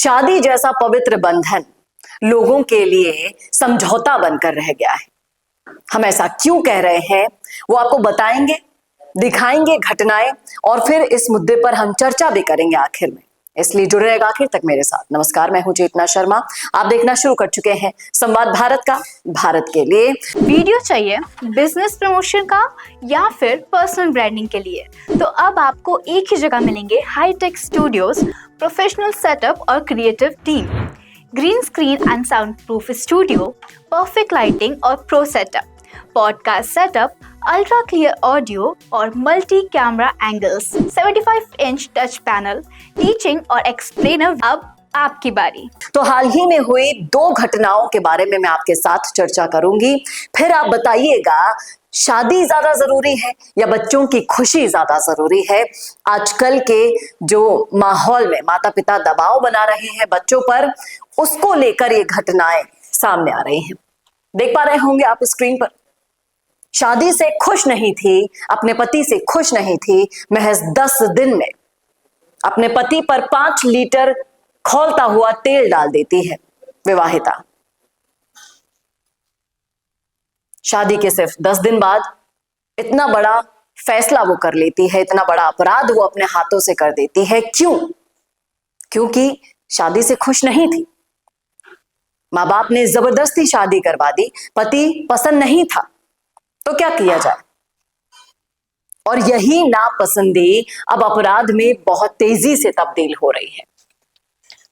शादी जैसा पवित्र बंधन लोगों के लिए समझौता बनकर रह गया है। हम ऐसा क्यों कह रहे हैं वो आपको बताएंगे, दिखाएंगे घटनाएं, और फिर इस मुद्दे पर हम चर्चा भी करेंगे आखिर में। इसलिए जुड़े रहेगा आखिर तक मेरे साथ। नमस्कार, मैं हूं चेतना शर्मा। आप देखना शुरू कर चुके हैं संवाद भारत का, भारत के लिए। वीडियो चाहिए बिजनेस प्रमोशन का या फिर पर्सनल ब्रांडिंग के लिए, तो अब आपको एक ही जगह मिलेंगे हाईटेक स्टूडियोज, प्रोफेशनल सेटअप और creative team, green screen and sound proof studio, perfect lighting और pro setup, podcast setup, ultra clear audio और multi camera angles, 75 inch touch panel, teaching और एक्सप्लेनर। अब आपकी बारी। तो हाल ही में हुई 2 घटनाओं के बारे में मैं आपके साथ चर्चा करूंगी। फिर आप बताइएगा, शादी ज्यादा जरूरी है या बच्चों की खुशी ज्यादा जरूरी है? आजकल के जो माहौल में माता पिता दबाव बना रहे हैं बच्चों पर, उसको लेकर ये घटनाएं सामने आ रही हैं। देख पा रहे होंगे आप स्क्रीन पर। शादी से खुश नहीं थी, अपने पति से खुश नहीं थी, महज 10 दिन में अपने पति पर 5 लीटर खौलता हुआ तेल डाल देती है विवाहिता। शादी के सिर्फ 10 दिन बाद इतना बड़ा फैसला वो कर लेती है, इतना बड़ा अपराध वो अपने हाथों से कर देती है। क्यों? क्योंकि शादी से खुश नहीं थी। माँ बाप ने जबरदस्ती शादी करवा दी, पति पसंद नहीं था, तो क्या किया जाए? और यही नापसंदी अब अपराध में बहुत तेजी से तब्दील हो रही है।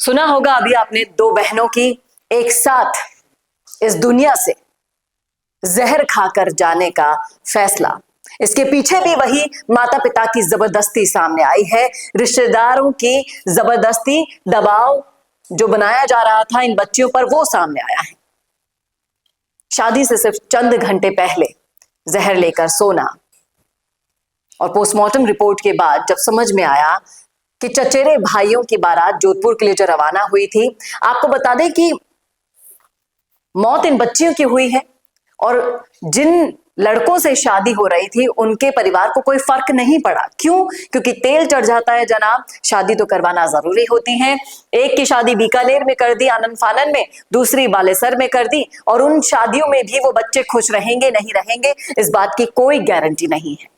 सुना होगा अभी आपने 2 बहनों की एक साथ इस दुनिया से जहर खाकर जाने का फैसला। इसके पीछे भी वही माता पिता की जबरदस्ती सामने आई है, रिश्तेदारों की जबरदस्ती, दबाव जो बनाया जा रहा था इन बच्चियों पर, वो सामने आया है। शादी से सिर्फ चंद घंटे पहले जहर लेकर सोना, और पोस्टमार्टम रिपोर्ट के बाद जब समझ में आया कि चचेरे भाइयों की बारात जोधपुर के लिए जो रवाना हुई थी, आपको बता दें कि मौत इन बच्चियों की हुई है, और जिन लड़कों से शादी हो रही थी उनके परिवार को कोई फर्क नहीं पड़ा। क्यों? क्योंकि तेल चढ़ जाता है जनाब, शादी तो करवाना जरूरी होती है। एक की शादी बीकानेर में कर दी आनंद फानन में, दूसरी बालेसर में कर दी, और उन शादियों में भी वो बच्चे खुश रहेंगे नहीं रहेंगे इस बात की कोई गारंटी नहीं है।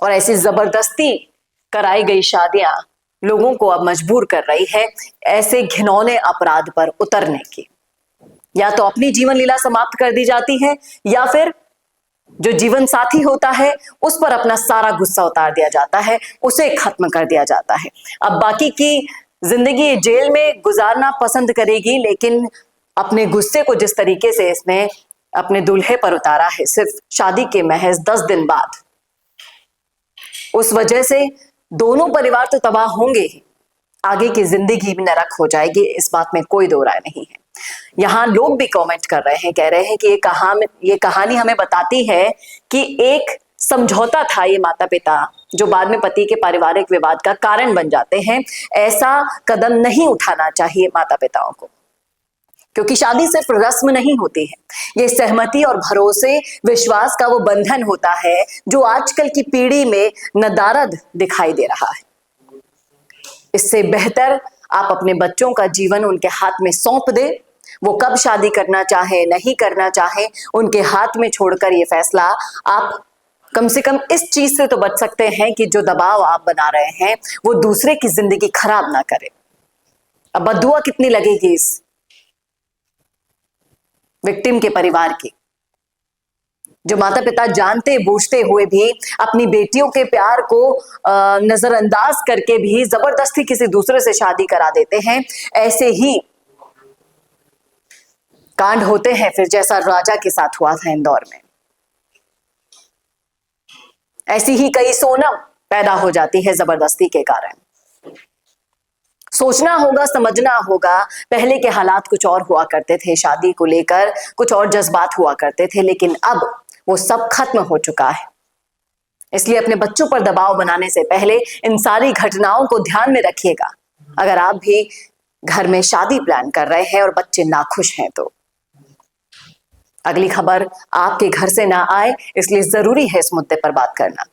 और ऐसी जबरदस्ती कराई गई शादियां लोगों को अब मजबूर कर रही है ऐसे घिनौने अपराध पर उतरने की। या तो अपनी जीवन लीला समाप्त कर दी जाती है, या फिर जो जीवन साथी होता है उस पर अपना सारा गुस्सा उतार दिया जाता है, उसे खत्म कर दिया जाता है। अब बाकी की जिंदगी जेल में गुजारना पसंद करेगी, लेकिन अपने गुस्से को जिस तरीके से इसने अपने दूल्हे पर उतारा है सिर्फ शादी के महज 10 दिन बाद, उस वजह से दोनों परिवार तो तबाह होंगे ही, आगे की जिंदगी भी नरक हो जाएगी, इस बात में कोई दो राय नहीं है। यहाँ लोग भी कमेंट कर रहे हैं, कह रहे हैं कि ये कहानी हमें बताती है कि एक समझौता था ये माता पिता, जो बाद में पति के पारिवारिक विवाद का कारण बन जाते हैं। ऐसा कदम नहीं उठाना चाहिए माता पिताओं को, क्योंकि शादी सिर्फ रस्म नहीं होती है, ये सहमति और भरोसे, विश्वास का वो बंधन होता है जो आजकल की पीढ़ी में नदारद दिखाई दे रहा है। इससे बेहतर आप अपने बच्चों का जीवन उनके हाथ में सौंप दे। वो कब शादी करना चाहे, नहीं करना चाहे, उनके हाथ में छोड़कर ये फैसला आप कम से कम इस चीज से तो बच सकते हैं कि जो दबाव आप बना रहे हैं वो दूसरे की जिंदगी खराब ना करे। अब बद्दुआ कितनी लगेगी इस विक्टिम के परिवार की, जो माता पिता जानते बूझते हुए भी अपनी बेटियों के प्यार को नजरअंदाज करके भी जबरदस्ती किसी दूसरे से शादी करा देते हैं। ऐसे ही कांड होते हैं फिर, जैसा राजा के साथ हुआ था इंदौर में। ऐसी ही कई सोनम पैदा हो जाती है जबरदस्ती के कारण। सोचना होगा, समझना होगा, पहले के हालात कुछ और हुआ करते थे, शादी को लेकर कुछ और जज्बात हुआ करते थे, लेकिन अब वो सब खत्म हो चुका है। इसलिए अपने बच्चों पर दबाव बनाने से पहले इन सारी घटनाओं को ध्यान में रखिएगा। अगर आप भी घर में शादी प्लान कर रहे हैं और बच्चे नाखुश हैं तो अगली खबर आपके घर से ना आए, इसलिए जरूरी है इस मुद्दे पर बात करना।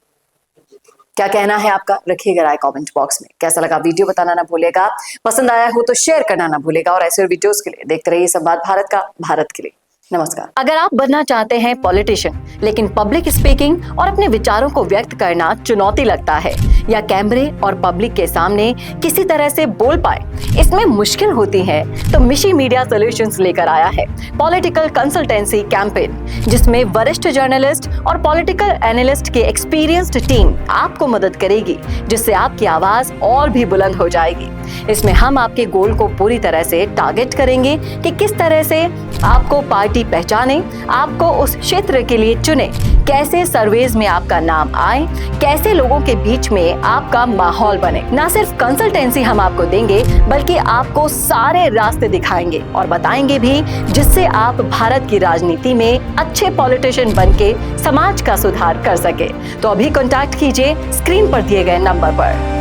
क्या कहना है आपका, रखिएगा राय कमेंट बॉक्स में। कैसा लगा वीडियो बताना ना भूलेगा, पसंद आया हो तो शेयर करना ना भूलेगा। और ऐसे वीडियोस के लिए देखते रहिए संवाद भारत का, भारत के लिए। नमस्कार। अगर आप बनना चाहते हैं पॉलिटिशियन, लेकिन पब्लिक स्पीकिंग और अपने विचारों को व्यक्त करना चुनौती लगता है, या कैमरे और पब्लिक के सामने किसी तरह से बोल पाए इसमें मुश्किल होती है, तो मिशी मीडिया सॉल्यूशंस लेकर आया है पॉलिटिकल कंसल्टेंसी कैंपेन, जिसमें वरिष्ठ जर्नलिस्ट और पॉलिटिकल एनालिस्ट की एक्सपीरियंस्ड टीम आपको मदद करेगी, जिससे आपकी आवाज और भी बुलंद हो जाएगी। इसमें हम आपके गोल को पूरी तरह से टारगेट करेंगे कि किस तरह से आपको पार्टी पहचाने, आपको उस क्षेत्र के लिए चुने, कैसे सर्वेज में आपका नाम आए, कैसे लोगों के बीच में आपका माहौल बने। ना सिर्फ कंसल्टेंसी हम आपको देंगे, बल्कि आपको सारे रास्ते दिखाएंगे और बताएंगे भी, जिससे आप भारत की राजनीति में अच्छे पॉलिटिशियन बनके समाज का सुधार कर सके। तो अभी कॉन्टैक्ट कीजिए स्क्रीन पर दिए गए नंबर पर।